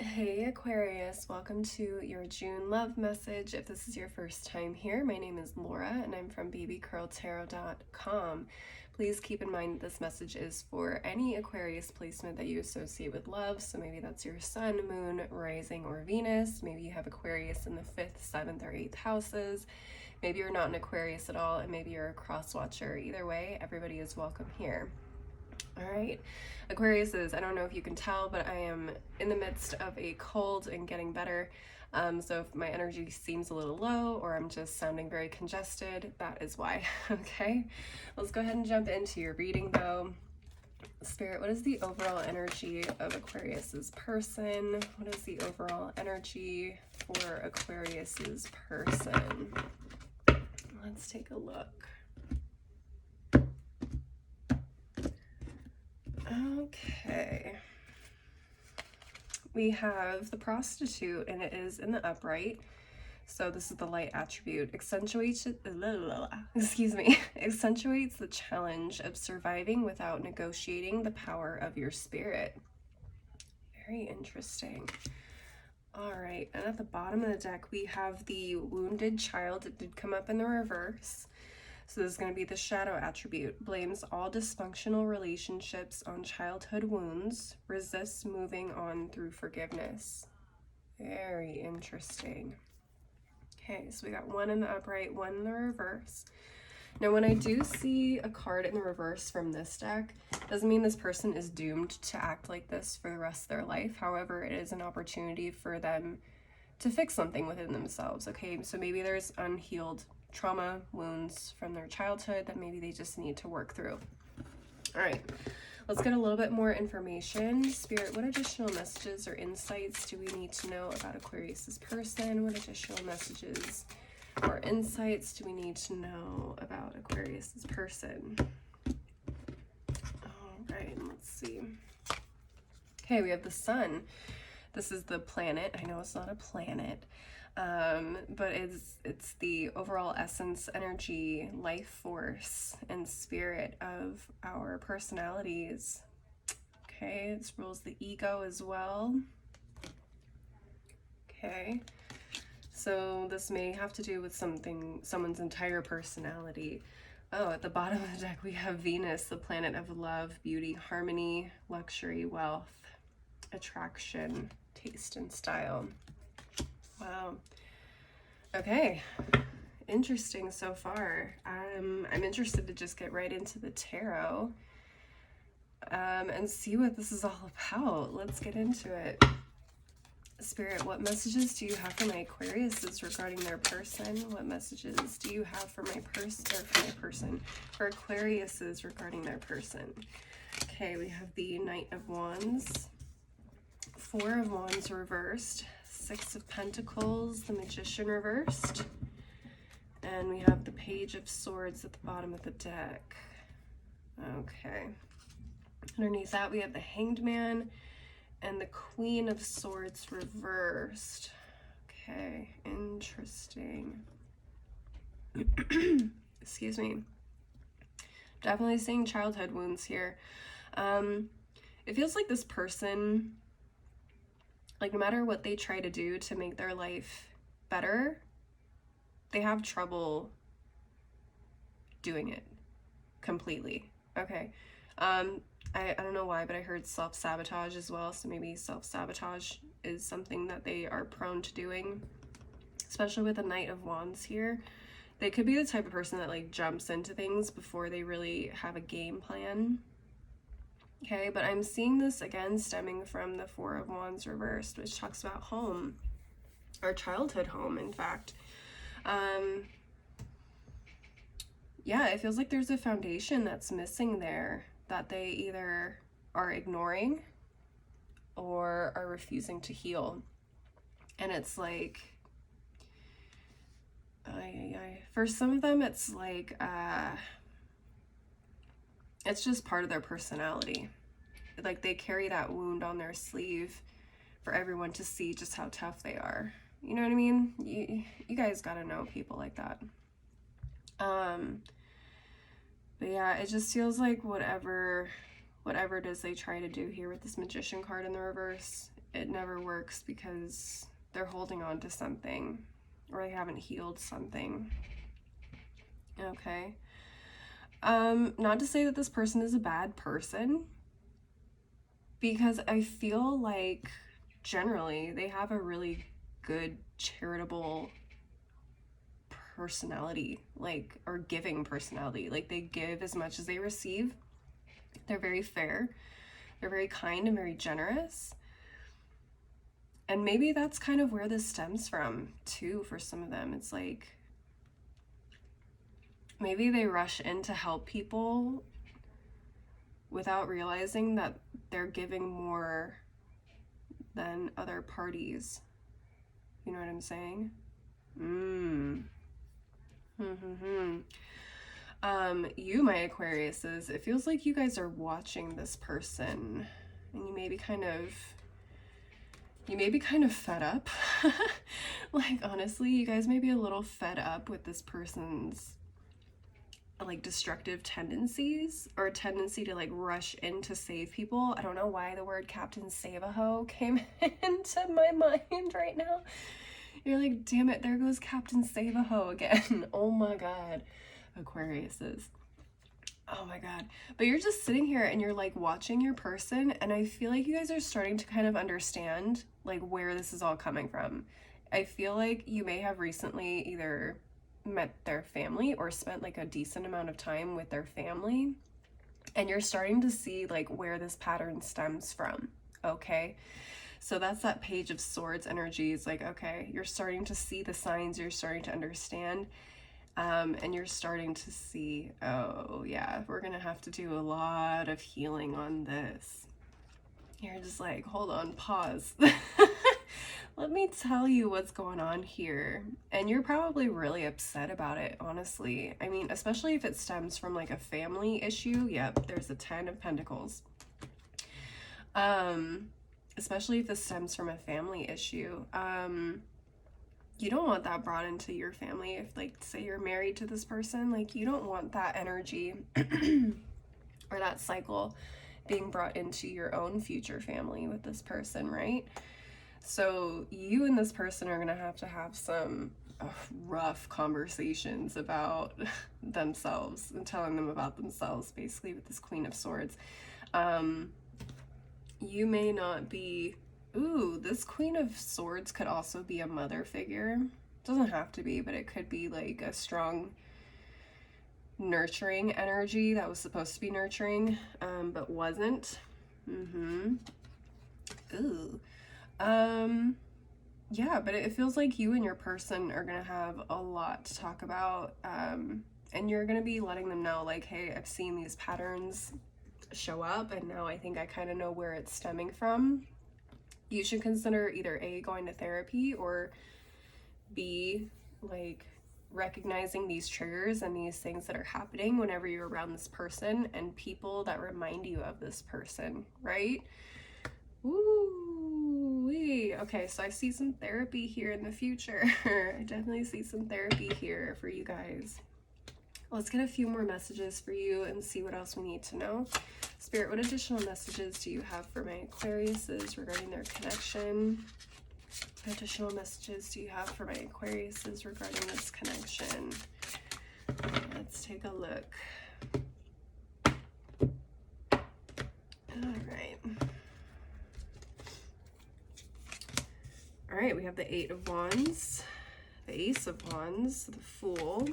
Hey Aquarius, welcome to your June love message. If this is your first time here, my name is Laura and I'm from bbcurltarot.com. Please keep in mind this message is for any Aquarius placement that you associate with love. So maybe that's your sun, moon, rising, or Venus. Maybe you have Aquarius in the 5th, 7th, or 8th houses. Maybe you're not an Aquarius at all and maybe you're a cross watcher. Either way, everybody is welcome here. All right, Aquariuses, I don't know if you can tell, but I am in the midst of a cold and getting better. So if my energy seems a little low or I'm just sounding very congested, that is why. Okay, let's go ahead and jump into your reading though. Spirit, what is the overall energy of Aquarius's person? What is the overall energy for Aquarius's person? Let's take a look. Okay, we have the prostitute and it is in the upright. So this is the light attribute. Accentuates the challenge of surviving without negotiating the power of your spirit. Very interesting. All right, and at the bottom of the deck, we have the wounded child. It did come up in the reverse. So this is going to be the shadow attribute. Blames all dysfunctional relationships on childhood wounds. Resists moving on through forgiveness. Very interesting. Okay, so we got one in the upright, one in the reverse. Now, when I do see a card in the reverse from this deck, doesn't mean this person is doomed to act like this for the rest of their life. However, it is an opportunity for them to fix something within themselves. Okay, so maybe there's unhealed trauma, wounds from their childhood that maybe they just need to work through. All right, let's get a little bit more information. Spirit, what additional messages or insights do we need to know about Aquarius's person? What additional messages or insights do we need to know about Aquarius's person? All right, let's see. Okay, we have the sun. This is the planet. I know it's not a planet. But it's the overall essence, energy, life force, and spirit of our personalities. Okay, this rules the ego as well. Okay, so this may have to do with someone's entire personality. Oh, at the bottom of the deck we have Venus, the planet of love, beauty, harmony, luxury, wealth, attraction, taste, and style. Wow. Okay. Interesting so far. I'm interested to just get right into the tarot and see what this is all about. Let's get into it. Spirit, what messages do you have for my Aquariuses regarding their person? What messages do you have for my for Aquariuses regarding their person? Okay, we have the Knight of Wands, Four of Wands reversed, Six of Pentacles, the Magician reversed, and we have the Page of Swords at the bottom of the deck. Okay. Underneath that, we have the Hanged Man and the Queen of Swords reversed. Okay, interesting. Excuse me. Definitely seeing childhood wounds here. It feels like this person, like no matter what they try to do to make their life better, they have trouble doing it completely. Okay. I don't know why, but I heard self-sabotage as well. So maybe self-sabotage is something that they are prone to doing, especially with the Knight of Wands here. They could be the type of person that like jumps into things before they really have a game plan. Okay, but I'm seeing this again stemming from the Four of Wands reversed, which talks about home, our childhood home, in fact. Yeah, it feels like there's a foundation that's missing there that they either are ignoring or are refusing to heal. And it's like, for some of them, it's like, it's just part of their personality. Like they carry that wound on their sleeve for everyone to see just how tough they are. You know what I mean? You guys gotta know people like that. But yeah, it just feels like whatever it is they try to do here with this Magician card in the reverse, it never works because they're holding on to something or they haven't healed something. Okay. Not to say that this person is a bad person, because I feel like generally they have a really good charitable personality, like, or giving personality. Like, they give as much as they receive. They're very fair. They're very kind and very generous. And maybe that's kind of where this stems from too for some of them. It's like maybe they rush in to help people without realizing that they're giving more than other parties. You know what I'm saying? You, my Aquariuses, it feels like you guys are watching this person and you may be kind of fed up. Like, honestly, you guys may be a little fed up with this person's like destructive tendencies, or a tendency to like rush in to save people. I don't know why the word Captain Save-A-Ho came into my mind right now. You're like, damn it, there goes Captain Save-A-Ho again. Oh my god, Aquariuses. Oh my god. But you're just sitting here and you're like watching your person, and I feel like you guys are starting to kind of understand like where this is all coming from. I feel like you may have recently either met their family or spent like a decent amount of time with their family, and you're starting to see like where this pattern stems from. Okay, so that's that Page of Swords energy. It's like, okay, you're starting to see the signs, you're starting to understand, and you're starting to see, oh yeah, we're gonna have to do a lot of healing on this. You're just like, hold on, pause. Let me tell you what's going on here. And you're probably really upset about it, honestly. I mean, especially if it stems from like a family issue. Yep, there's a 10 of Pentacles. Especially if this stems from a family issue. You don't want that brought into your family. If, like, say you're married to this person, like, you don't want that energy or that cycle being brought into your own future family with this person, right? So you and this person are gonna have to have some rough conversations about themselves and telling them about themselves, basically, with this Queen of Swords. You may not be, ooh, this Queen of Swords could also be a mother figure. Doesn't have to be, but it could be like a strong nurturing energy that was supposed to be nurturing, but wasn't. Ooh. Yeah, but it feels like you and your person are gonna have a lot to talk about, and you're gonna be letting them know, like, hey, I've seen these patterns show up, and now I think I kind of know where it's stemming from. You should consider either A, going to therapy, or B, like, recognizing these triggers and these things that are happening whenever you're around this person and people that remind you of this person, right? Ooh-wee. Okay, so I see some therapy here in the future. I definitely see some therapy here for you guys. Let's get a few more messages for you and see what else we need to know. Spirit, what additional messages do you have for my Aquariuses regarding their connection? What additional messages do you have for my Aquariuses regarding this connection? Let's take a look. All right. All right, we have the Eight of Wands, the Ace of Wands, the Fool,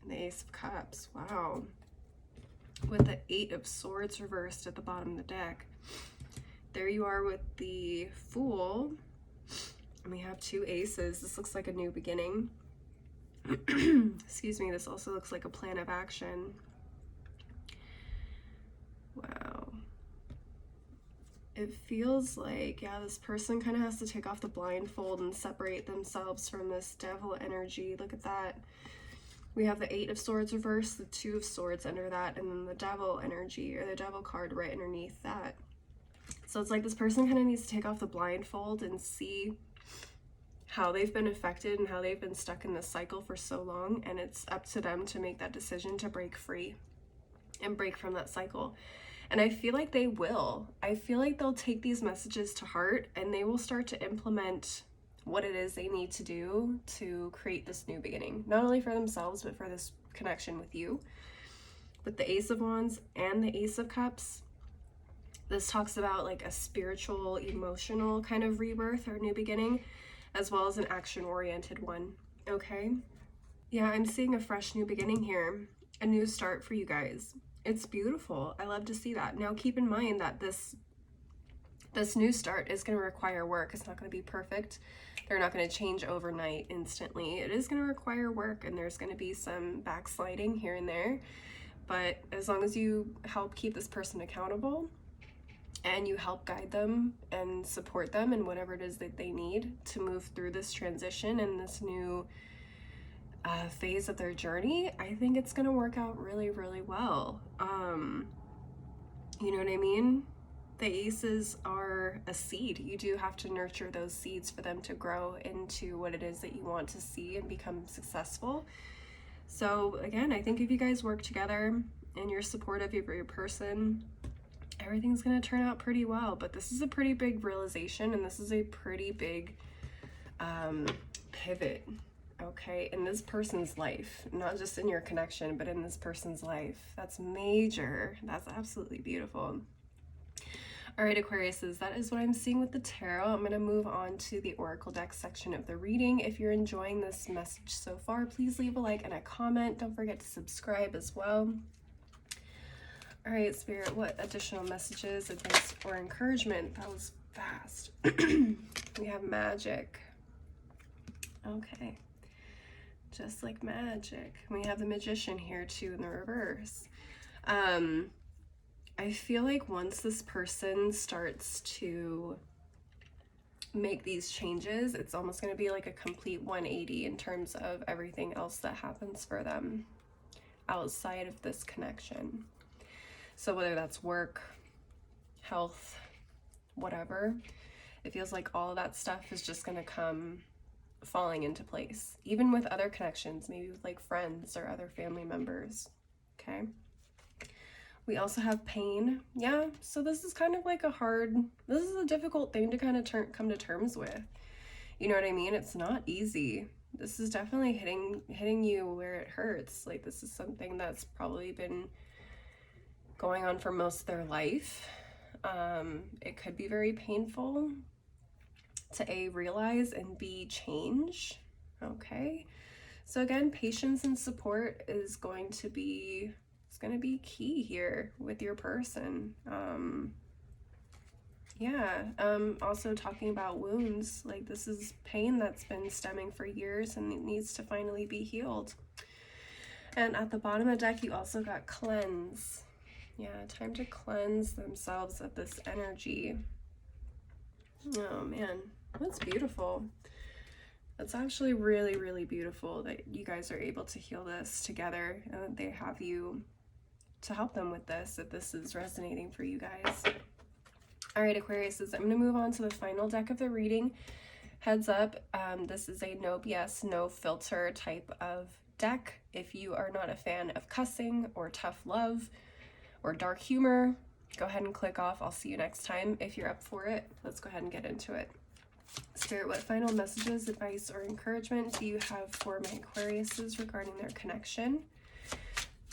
and the Ace of Cups. Wow. With the Eight of Swords reversed at the bottom of the deck. There you are with the Fool. And we have two aces. This looks like a new beginning. Excuse me, this also looks like a plan of action. Wow. It feels like, yeah, this person kind of has to take off the blindfold and separate themselves from this devil energy. Look at that. We have the Eight of Swords reversed, the Two of Swords under that, and then the devil energy, or the devil card right underneath that. So it's like this person kind of needs to take off the blindfold and see how they've been affected and how they've been stuck in this cycle for so long, and it's up to them to make that decision to break free and break from that cycle. And I feel like they will. I feel like they'll take these messages to heart and they will start to implement what it is they need to do to create this new beginning, not only for themselves, but for this connection with you. With the Ace of Wands and the Ace of Cups, this talks about like a spiritual, emotional kind of rebirth or new beginning, as well as an action-oriented one, okay? Yeah, I'm seeing a fresh new beginning here, a new start for you guys. It's beautiful. I love to see that. Now keep in mind that this new start is going to require work. It's not going to be perfect. They're not going to change overnight instantly. It is going to require work, and there's going to be some backsliding here and there. But as long as you help keep this person accountable and you help guide them and support them in whatever it is that they need to move through this transition and this new phase of their journey, I think it's going to work out really, really well. You know what I mean? The aces are a seed. You do have to nurture those seeds for them to grow into what it is that you want to see and become successful. So again, I think if you guys work together and you're supportive of your person, everything's going to turn out pretty well. But this is a pretty big realization, and this is a pretty big pivot, okay, in this person's life, not just in your connection, but in this person's life. That's major. That's absolutely beautiful. All right, Aquariuses, that is what I'm seeing with the tarot. I'm going to move on to the Oracle deck section of the reading. If you're enjoying this message so far, please leave a like and a comment. Don't forget to subscribe as well. All right, Spirit, what additional messages, advice, or encouragement? That was fast. We have magic. Okay. Just like magic. We have the Magician here too in the reverse. I feel like once this person starts to make these changes, it's almost going to be like a complete 180 in terms of everything else that happens for them outside of this connection. So whether that's work, health, whatever, it feels like all of that stuff is just going to come falling into place. Even with other connections, maybe with like friends or other family members, okay? We also have pain. Yeah, so this is kind of like this is a difficult thing to kind of come to terms with. You know what I mean? It's not easy. This is definitely hitting you where it hurts. Like, this is something that's probably been going on for most of their life. It could be very painful to A, realize, and B, change. Okay. So again, patience and support is going to be key here with your person. Also talking about wounds, like this is pain that's been stemming for years and it needs to finally be healed. And at the bottom of the deck, you also got cleanse. Yeah, time to cleanse themselves of this energy. Oh man, that's beautiful. That's actually really, really beautiful that you guys are able to heal this together and that they have you to help them with this, if this is resonating for you guys. All right, Aquariuses, I'm going to move on to the final deck of the reading. Heads up, this is a no BS, no filter type of deck. If you are not a fan of cussing or tough love or dark humor, go ahead and click off. I'll see you next time. If you're up for it, let's go ahead and get into it. Spirit, what final messages, advice, or encouragement do you have for my Aquariuses regarding their connection?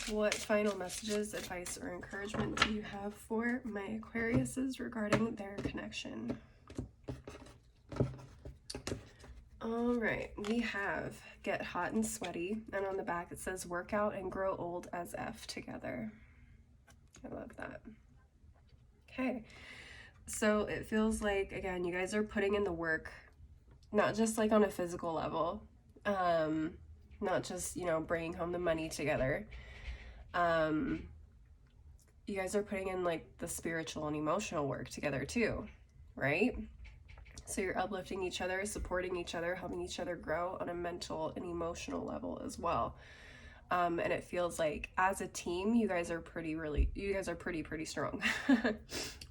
What final messages, advice, or encouragement do you have for my Aquariuses regarding their connection? All right, we have get hot and sweaty, and on the back it says work out and grow old as F together. I love that. Okay, so it feels like, again, you guys are putting in the work, not just like on a physical level, not just, you know, bringing home the money together. You guys are putting in like the spiritual and emotional work together too, right? So you're uplifting each other, supporting each other, helping each other grow on a mental and emotional level as well. And it feels like as a team, you guys are pretty strong,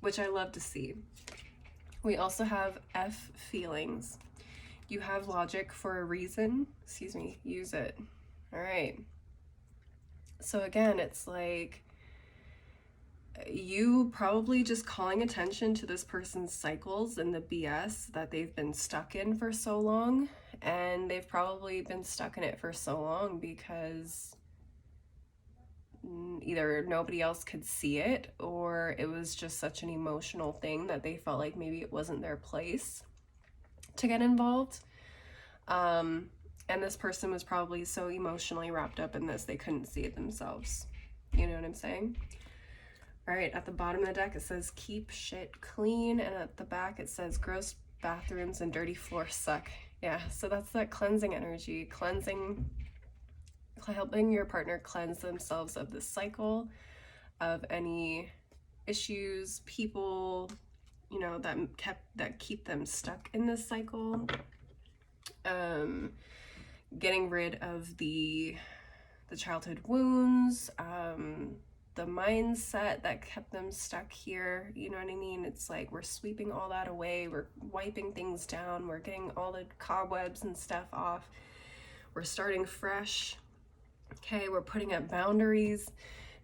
which I love to see. We also have F, feelings. You have logic for a reason. Excuse me, use it. All right. So again, it's like you probably just calling attention to this person's cycles and the BS that they've been stuck in for so long. And they've probably been stuck in it for so long because either nobody else could see it, or it was just such an emotional thing that they felt like maybe it wasn't their place to get involved. And this person was probably so emotionally wrapped up in this, they couldn't see it themselves. You know what I'm saying? All right, at the bottom of the deck, it says keep shit clean. And at the back, it says gross bathrooms and dirty floors suck. Yeah, so that's that cleansing energy, helping your partner cleanse themselves of this cycle of any issues, people, you know, that keep them stuck in this cycle. Getting rid of the childhood wounds, the mindset that kept them stuck here. You know what I mean? It's like we're sweeping all that away, we're wiping things down, we're getting all the cobwebs and stuff off, we're starting fresh. Okay, we're putting up boundaries.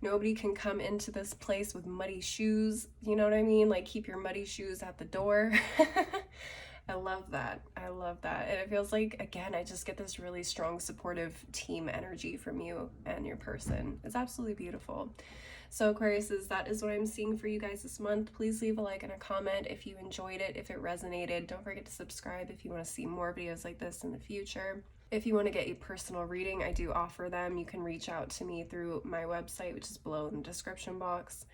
Nobody can come into this place with muddy shoes. You know what I mean? Like, keep your muddy shoes at the door. I love that. I love that. And it feels like, again, I just get this really strong, supportive team energy from you and your person. It's absolutely beautiful. So Aquariuses, that is what I'm seeing for you guys this month. Please leave a like and a comment if you enjoyed it, if it resonated. Don't forget to subscribe if you want to see more videos like this in the future. If you want to get a personal reading, I do offer them. You can reach out to me through my website, which is below in the description box.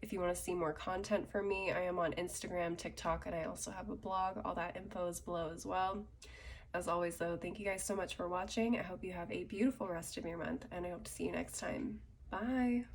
If you want to see more content from me, I am on Instagram, TikTok, and I also have a blog. All that info is below as well. As always, though, thank you guys so much for watching. I hope you have a beautiful rest of your month, and I hope to see you next time. Bye!